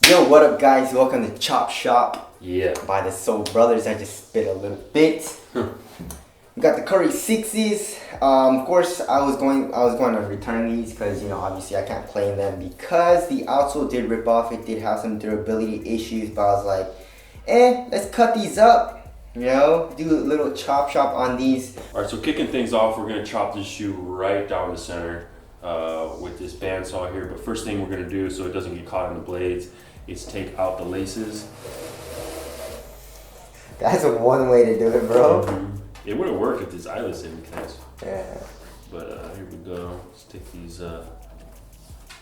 Yo, what up guys? Welcome to Chop Shop. Yeah. By the Soul Brothers. I just spit a little bit. We got the Curry 6s. Of course, I was going to return these because, you know, obviously I can't play in them because the outsole did rip off. It did have some durability issues, but I was like, let's cut these up. You know, do a little chop shop on these. All right, so kicking things off, we're gonna chop this shoe right down the center with this bandsaw here. But first thing we're gonna do, so it doesn't get caught in the blades, is take out the laces. That's one way to do it, bro. It wouldn't work if this eyelets didn't connect. Yeah. But here we go. Let's take these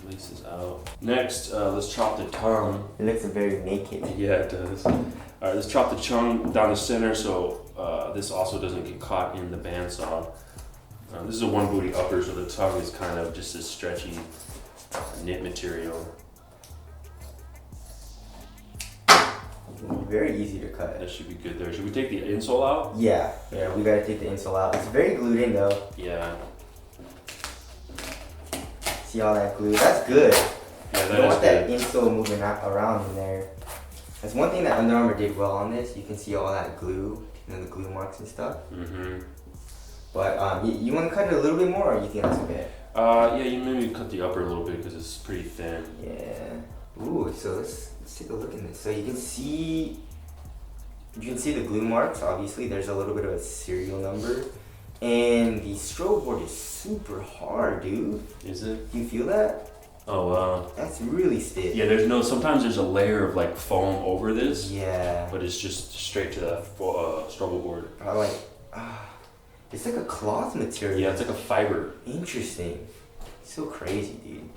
laces out. Next, let's chop the tongue. It looks very naked. Yeah, it does. All right, let's chop the tongue down the center so this also doesn't get caught in the bandsaw. This is a one booty upper, so the tongue is kind of just a stretchy knit material. Very easy to cut. That should be good there. Should we take the insole out? Yeah, we gotta take the insole out. It's very glued in though. Yeah. See all that glue? That's good. Yeah, You don't want that insole moving around in there. That's one thing that Under Armour did well on this. You can see all that glue, you know, the glue marks and stuff. But you want to cut it a little bit more, or you think that's okay? Yeah, you maybe cut the upper a little bit because it's pretty thin. Yeah. Ooh, so let's take a look at this. So you can see the glue marks. Obviously, there's a little bit of a serial number, and the strobe board is super hard, dude. Is it? Do you feel that? Oh wow. That's really stiff. Yeah, sometimes there's a layer of like foam over this. Yeah. But it's just straight to the strobe board. It's like a cloth material. Yeah, it's like a fiber. Interesting. So crazy, dude.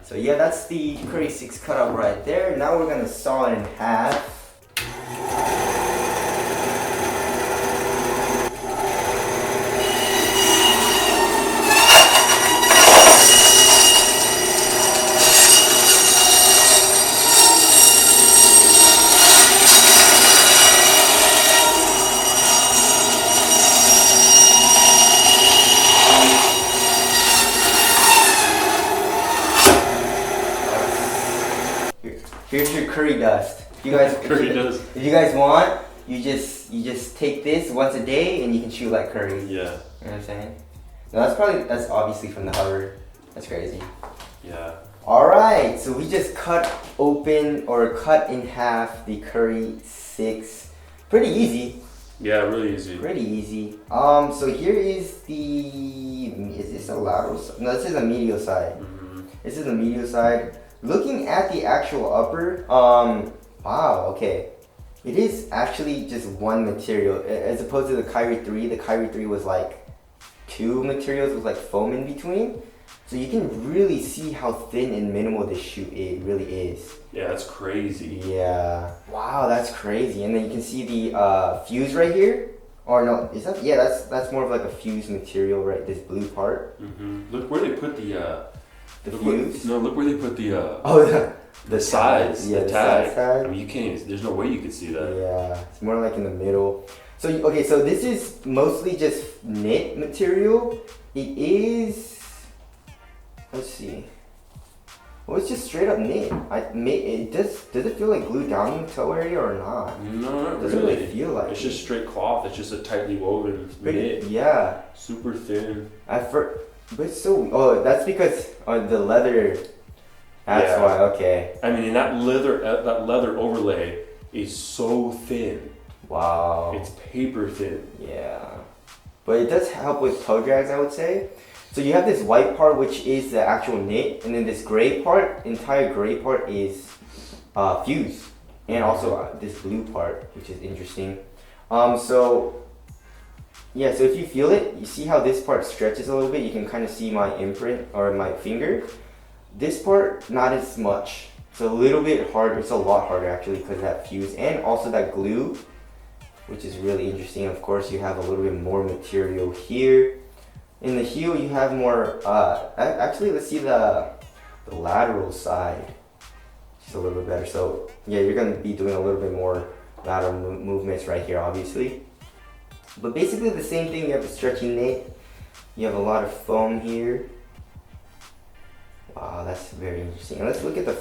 So yeah, that's the Curry 6 cutout right there. Now we're gonna saw it in half. Here's your curry dust. If you guys, if you guys want, you just take this once a day and you can chew like curry. Yeah. You know what I'm saying? No, that's obviously from the hover. That's crazy. Yeah. Alright, so we just cut in half the Curry 6. Pretty easy. Yeah, really easy. Pretty easy. So here is is this a lateral side? No, this is a medial side. This is the medial side. Looking at the actual upper, wow, okay. It is actually just one material. As opposed to the Kyrie 3, the Kyrie 3 was like two materials with like foam in between. So you can really see how thin and minimal this shoe really is. Yeah, that's crazy. Yeah. Wow, that's crazy. And then you can see the fuse right here. Or no, is that? Yeah, that's more of like a fuse material, right? This blue part. Look where they put the fuse? Look where they put the the size, yeah, the tag. Tag. I mean, you can't. There's no way you could see that. Yeah, it's more like in the middle. So okay, so this is mostly just knit material. It is. Let's see. Well, it's just straight up knit. Does it feel like glued down in the toe area or not? No, not doesn't really. really feel like it's just straight cloth. It's just a tightly woven knit. Yeah. Super thin. But it's so. That's because the leather. That's why. Okay. I mean, that leather overlay is so thin. Wow. It's paper thin. Yeah. But it does help with toe drags, I would say. So you have this white part, which is the actual knit, and then this gray part, entire gray part is fuse, and also this blue part, which is interesting. So if you feel it, you see how this part stretches a little bit. You can kind of see my imprint or my finger. This part, not as much. It's a little bit harder. It's a lot harder actually because of that fuse and also that glue, which is really interesting. Of course, you have a little bit more material here. In the heel, you have more. Actually, let's see the lateral side. Just a little bit better. So yeah, you're gonna be doing a little bit more lateral movements right here, obviously. But basically the same thing. You have a stretchy knit. You have a lot of foam here. Wow, that's very interesting. And let's look at the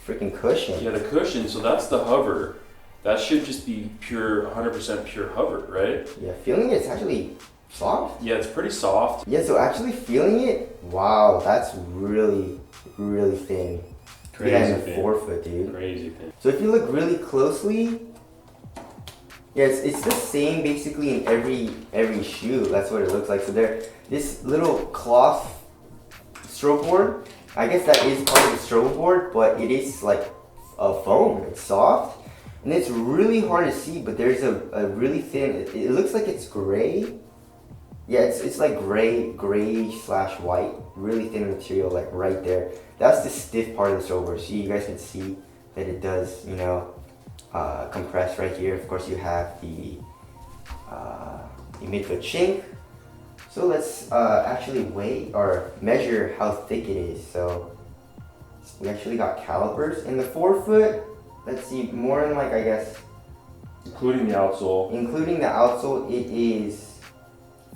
freaking cushion. Yeah, the cushion. So that's the hover. That should just be pure, 100% pure hover, right? Yeah, feeling it's actually soft. Yeah, it's pretty soft. Yeah, so actually feeling it, wow, that's really, really thin. Crazy yeah, in the thin. forefoot, dude. Crazy thin. So if you look really closely, yeah, it's the same basically in every shoe. That's what it looks like. So there, this little cloth stroke board, I guess that is part of the stroke board, but it is like a foam. It's soft. And it's really hard to see, but there's a really thin, it looks like it's gray. Yeah, it's like gray/white, really thin material, like right there. That's the stiff part of the stroke board. So you guys can see that it does, you know, compress right here. Of course, you have the midfoot chink. So let's actually weigh or measure how thick it is. So we actually got calipers in the forefoot. Let's see, more in like, I guess, including the outsole. Including the outsole, it is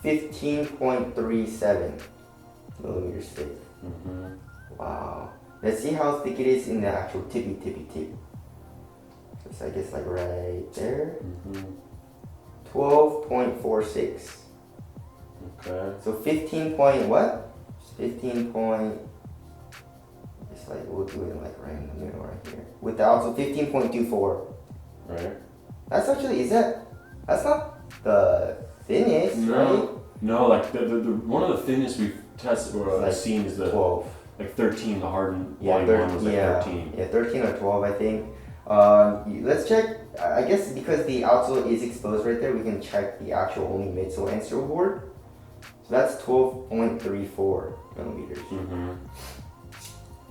15.37 millimeters thick. Wow. Let's see how thick it is in the actual tippy tip. So I guess like right there. 12.46. Okay. So 15 point what? 15 point. It's like we'll do it like right in the middle right here. With the outsole 15.24. Right. That's actually that's not the thinnest, right? No, like the one of the thinnest we've tested or like seen is the 12. Like 13. The hardened Yeah, volume one was like 13. Yeah, 13 or 12, I think. Let's check. I guess because the outsole is exposed right there, we can check the actual only midsole and stroke board. So that's 12.34 millimeters.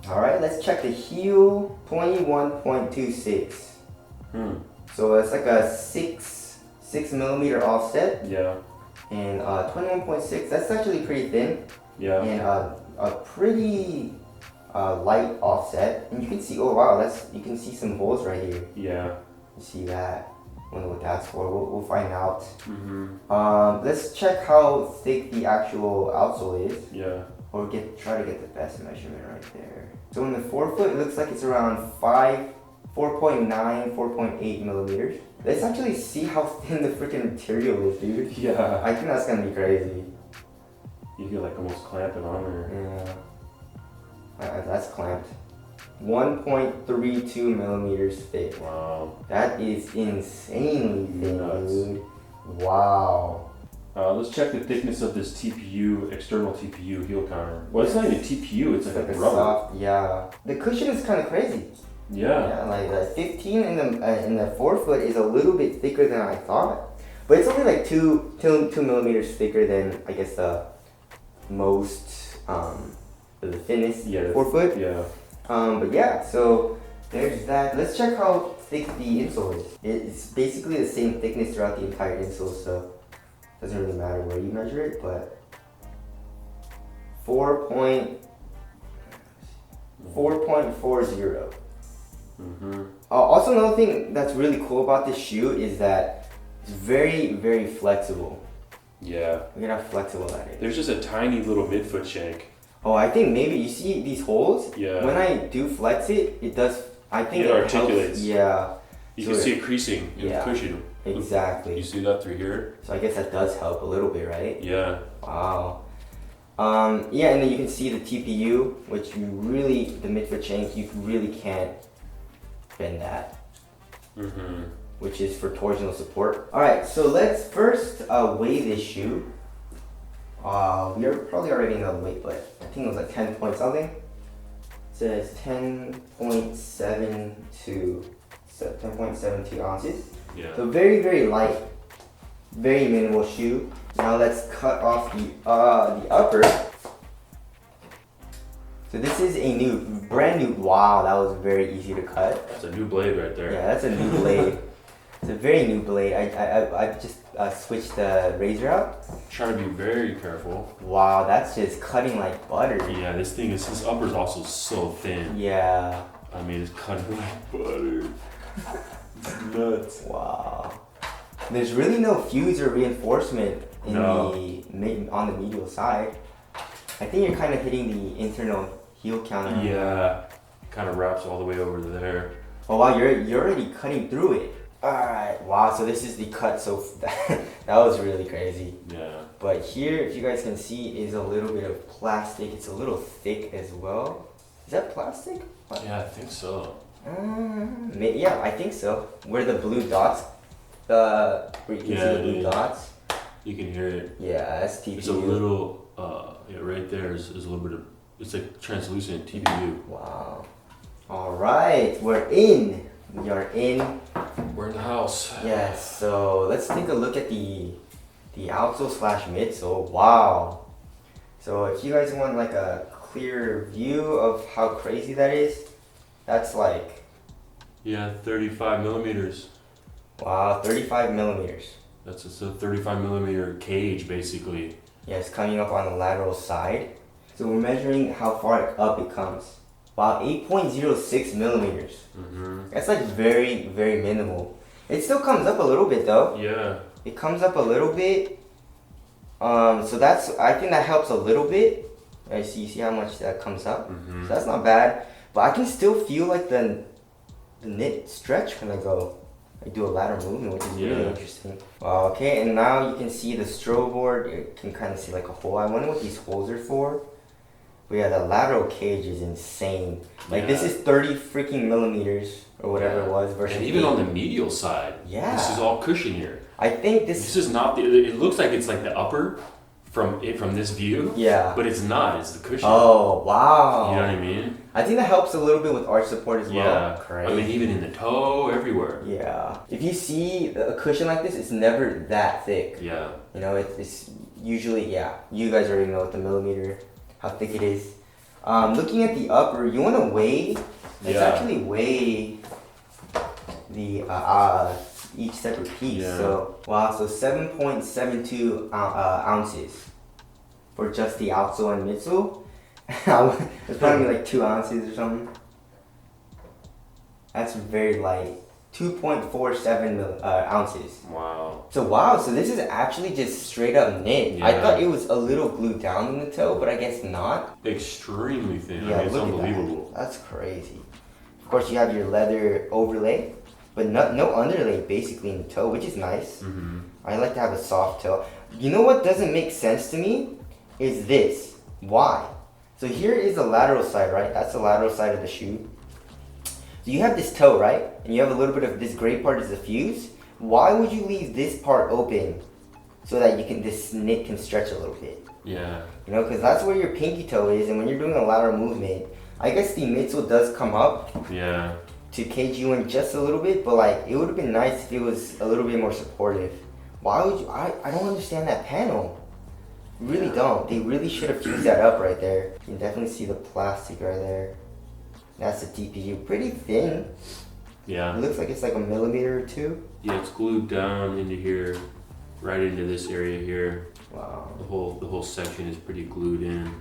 All right, let's check the heel. 21.26. So it's like a 6 millimeter offset. Yeah. And 21.6. That's actually pretty thin. Yeah. And a pretty light offset, and you can see, oh wow, you can see some holes right here. Yeah. You see that? Wonder what that's for. We'll find out. Let's check how thick the actual outsole is. Yeah. Or try to get the best measurement right there. So in the forefoot, it looks like it's around 4.9, 4.8 millimeters. Let's actually see how thin the freaking material is, dude. Yeah. I think that's gonna be crazy. You could like almost clamp it on there. Yeah. That's clamped. 1.32 millimeters thick. Wow. That is insanely thin, Nuts. dude. Wow. Let's check the thickness of this TPU, external TPU heel counter. Well, it's not even TPU, it's like a rubber. Soft, yeah. The cushion is kind of crazy. Yeah. Yeah, like 15 in the forefoot is a little bit thicker than I thought. But it's only like 2 millimeters thicker than, I guess, the most, the thinnest forefoot. Yeah. But yeah, so there's that. Let's check how thick the insole is. It's basically the same thickness throughout the entire insole, so it doesn't really matter where you measure it, but 4.40. Also, another thing that's really cool about this shoe is that it's very, very flexible. Yeah. Look at how flexible that is. There's just a tiny little midfoot shank. Oh, I think maybe you see these holes? Yeah. When I do flex it, it does, I think it articulates. Helps. Yeah. You can see it creasing in the cushion. Exactly. You see that through here? So I guess that does help a little bit, right? Yeah. Wow. Yeah, and then you can see the TPU, which you really, the midfoot shank, you really can't bend that. Which is for torsional support. Alright, so let's first weigh this shoe. We are probably already know the weight, but I think it was like 10 point something. It says 10.72 ounces. Yeah. So very, very light, very minimal shoe. Now let's cut off the upper. So this is a brand new, wow, that was very easy to cut. That's a new blade right there. Yeah, that's a new blade. It's a very new blade. I just switched the razor out. Try to be very careful. Wow, that's just cutting like butter. Yeah, this upper's also so thin. Yeah. I mean, it's cutting like butter. It's nuts. Wow. There's really no fuse or reinforcement in on the medial side. I think you're kind of hitting the internal heel counter. Yeah. kind of wraps all the way over there. Oh wow, you're already cutting through it. Alright, wow, so this is the cut, so that was really crazy. Yeah. But here, if you guys can see, is a little bit of plastic. It's a little thick as well. Is that plastic? Yeah, I think so. Yeah, I think so. Where the blue dots, where you can see the blue dots. You can hear it. Yeah, that's TPU. It's a little, yeah, right there is a little bit of, it's like translucent TPU. Wow. Alright, we're in. We are in. We're in the house. Yes, so let's take a look at the outsole slash midsole. Wow. So if you guys want like a clear view of how crazy that is, that's like, Yeah, 35 millimeters. wow, 35 millimeters. That's a 35 millimeter cage, basically. Yes, coming up on the lateral side. So we're measuring how far up it comes. Wow, 8.06 millimeters. That's like very, very minimal. It still comes up a little bit though. Yeah. It comes up a little bit. So I think that helps a little bit. Right, so you see how much that comes up? So that's not bad. But I can still feel like the knit stretch when I go. I do a lateral movement, which is really interesting. Wow, okay, and now you can see the strobe board. You can kind of see like a hole. I wonder what these holes are for. But yeah, the lateral cage is insane. Like this is 30 freaking millimeters or whatever it was versus. And even on the medial side, this is all cushionier. I think This is not the. It looks like it's like the upper from this view. Yeah. But it's not. It's the cushion. Oh wow. You know what I mean? I think that helps a little bit with arch support as well. Yeah. Crazy. I mean, even in the toe, everywhere. Yeah. If you see a cushion like this, it's never that thick. Yeah. You know, it's usually, you guys already know what the millimeter, how thick it is. Looking at the upper, you want to weigh, let's actually weigh the each separate piece. Yeah. So, wow, so 7.72 ounces for just the outsole and midsole. It's probably like 2 ounces or something. That's very light. 2.47 ounces. Wow. So this is actually just straight up knit. I thought it was a little glued down in the toe, but I guess not. Extremely thin. Yeah, I mean, it's look unbelievable. at that. That's crazy. Of course, you have your leather overlay, but no underlay basically in the toe, which is nice. I like to have a soft toe. You know what doesn't make sense to me is this. Why? So here is the lateral side, right? That's the lateral side of the shoe. So you have this toe, right? And you have a little bit of this gray part is the fuse. Why would you leave this part open so that this knit can stretch a little bit? Yeah. You know, because that's where your pinky toe is, and when you're doing a lateral movement, I guess the midsole does come up. Yeah. To cage you in just a little bit, but like it would have been nice if it was a little bit more supportive. Why would you? I don't understand that panel. Really don't. They really should have fused that up right there. You can definitely see the plastic right there. That's the TPU. Pretty thin. Yeah. It looks like it's like a millimeter or two. Yeah, it's glued down into here, right into this area here. Wow. The whole section is pretty glued in.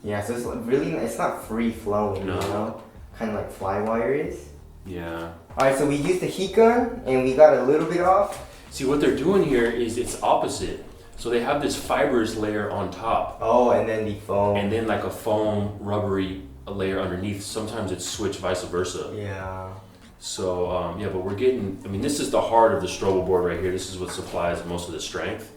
Yeah, so it's really, it's not free flowing, No. you know? Kind of like fly wire is. Yeah. Alright, so we used the heat gun and we got a little bit off. See, what they're doing here is it's opposite. So they have this fibrous layer on top. Oh, and then the foam. And then like a foam rubbery layer underneath. Sometimes it's switched vice versa. Yeah. So, yeah, but we're getting, I mean, this is the heart of the strobe board right here. This is what supplies most of the strength.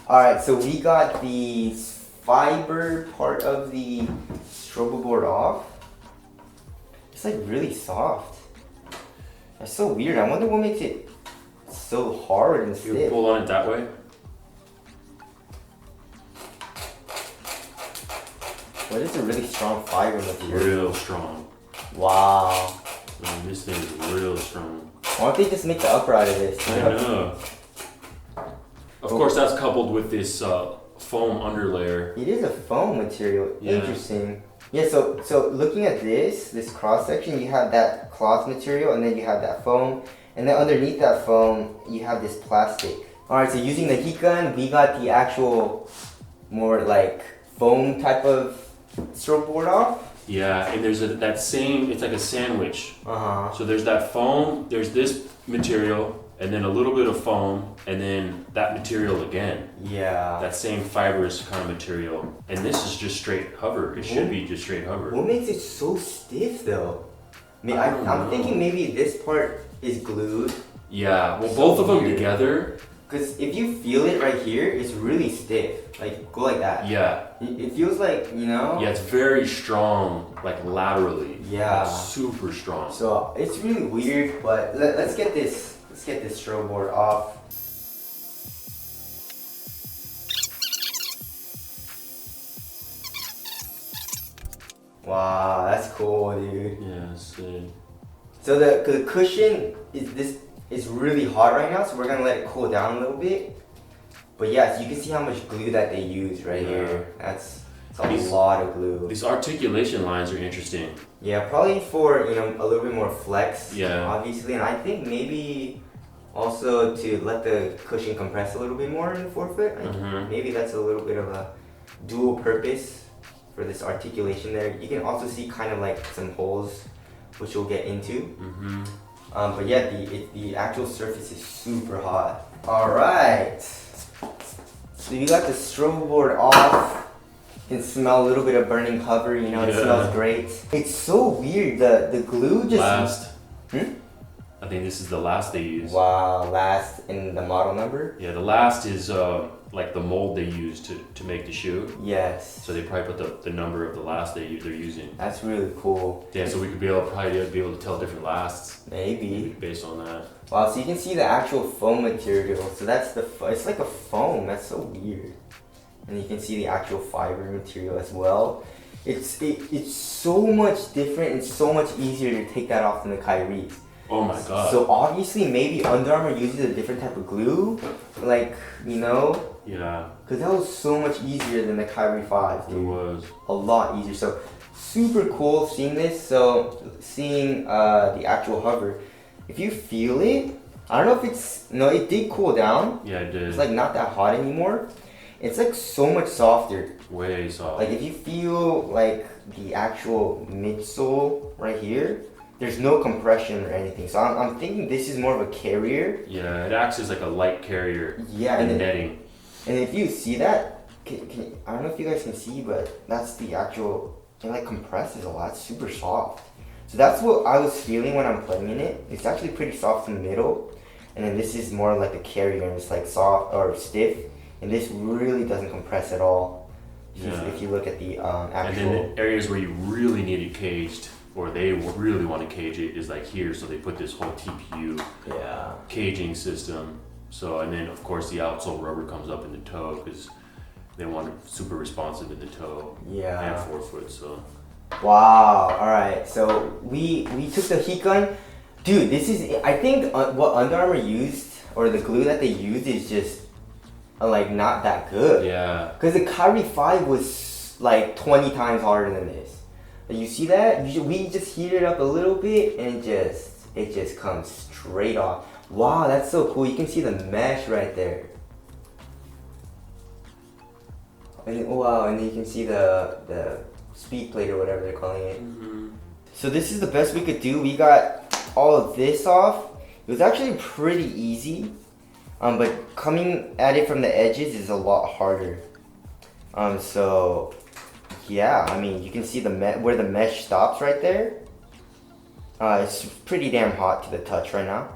Alright, so we got the fiber part of the strobe board off. It's like really soft. That's so weird. I wonder what makes it so hard and You stiff. pull on it that way. What is a really strong fiber material? Real strong. Wow. I mean, this thing is real strong. Why don't they just make the upper out of this? I know. Of course, that's coupled with this foam underlayer. It is a foam material. Yeah. Interesting. Yeah, so looking at this cross section, you have that cloth material and then you have that foam. And then underneath that foam, you have this plastic. Alright, so using the heat gun, we got the actual more like foam type of strobe board off. Yeah, and there's that same, it's like a sandwich. Uh-huh. So there's that foam, there's this material, and then a little bit of foam, and then that material again. Yeah. That same fibrous kind of material. And this is just straight hover. It should be just straight hover. What makes it so stiff though? I mean, I don't I'm know. thinking maybe this part is glued. Yeah, well, So both of them weird. together. Because if you feel it right here, it's really stiff. Like, go like that. Yeah. It feels like, you know? Yeah, it's very strong, like laterally. Yeah. Like, super strong. So it's really weird, but let's get this strobe board off. Wow, that's cool, dude. Yeah, sick. So the cushion is really hot right now, so we're gonna let it cool down a little bit. But yeah, so you can see how much glue that they use right here. It's a lot of glue. These articulation lines are interesting. Yeah, probably for, you know, a little bit more flex. Yeah. Obviously, and I think maybe also to let the cushion compress a little bit more in the forefoot. Maybe that's a little bit of a dual purpose for this articulation there. You can also see kind of like some holes, which we'll get into. But yeah, the actual surface is super hot. All right. So you got the strobe board off. You can smell a little bit of burning cover, you know, it smells great. It's so weird, the glue just... Last. I think this is the last they use. Wow, last in the model number? Yeah, the last is like the mold they use to make the shoe. Yes. So they probably put the number of the last they're using. That's really cool. Yeah, so we could probably be able to tell different lasts. Maybe. Based on that. Wow, so you can see the actual foam material. So that's it's like a foam. That's so weird. And you can see the actual fiber material as well. It's so much different and so much easier to take that off than the Kyrie's. Oh my god. So obviously maybe Under Armour uses a different type of glue, like, you know? Yeah. Because that was so much easier than the Kyrie 5, dude. It was. A lot easier. So super cool seeing this. So seeing the actual hover. If you feel it, I don't know if it's, no, it did cool down. Yeah, it did. It's like not that hot anymore. It's like so much softer. Way soft. Like if you feel like the actual midsole right here, there's no compression or anything. So I'm thinking this is more of a carrier. Yeah, it acts as like a light carrier. Yeah, and netting. And if you see that, I don't know if you guys can see, but that's the actual, it like compresses a lot. It's super soft. So that's what I was feeling when I'm playing in it. It's actually pretty soft in the middle. And then this is more like a carrier and it's like soft or stiff. And this really doesn't compress at all. If you look at the actual... And then the areas where you really need it caged, or they really want to cage it, is like here. So they put this whole TPU caging system. So, and then of course the outsole rubber comes up in the toe because they want it super responsive in the toe and forefoot. So. Wow. All right. So we took the heat gun, dude. This is, I think what Under Armour used, or the glue that they used, is just like not that good. Yeah. Because the Kyrie 5 was like 20 times harder than this. You see that? We just heat it up a little bit and it just comes straight off. Wow, that's so cool. You can see the mesh right there. And wow, and then you can see the speed plate or whatever they're calling it. So this is the best we could do. We got all of this off. It was actually pretty easy. But coming at it from the edges is a lot harder. So yeah, I mean, you can see where the mesh stops right there. It's pretty damn hot to the touch right now.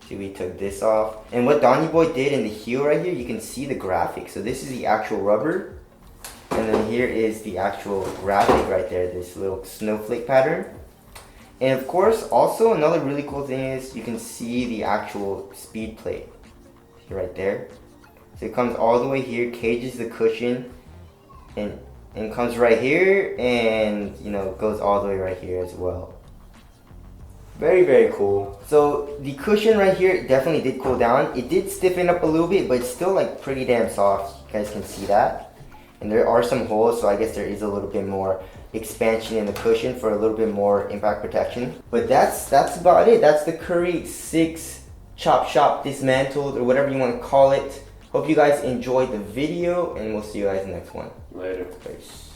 See, we took this off. And what Donny Boy did in the heel right here, you can see the graphic. So this is the actual rubber. And then here is the actual graphic right there, this little snowflake pattern. And of course, also another really cool thing is you can see the actual speed plate right there. So it comes all the way here, cages the cushion, and comes right here, and you know, goes all the way right here as well. Very, very cool. So the cushion right here definitely did cool down. It did stiffen up a little bit, but it's still like pretty damn soft. You guys can see that. And there are some holes, so I guess there is a little bit more expansion in the cushion for a little bit more impact protection. But that's about it. That's the Curry 6 Chop Shop Dismantled, or whatever you want to call it. Hope you guys enjoyed the video, and we'll see you guys in the next one. Later. Peace.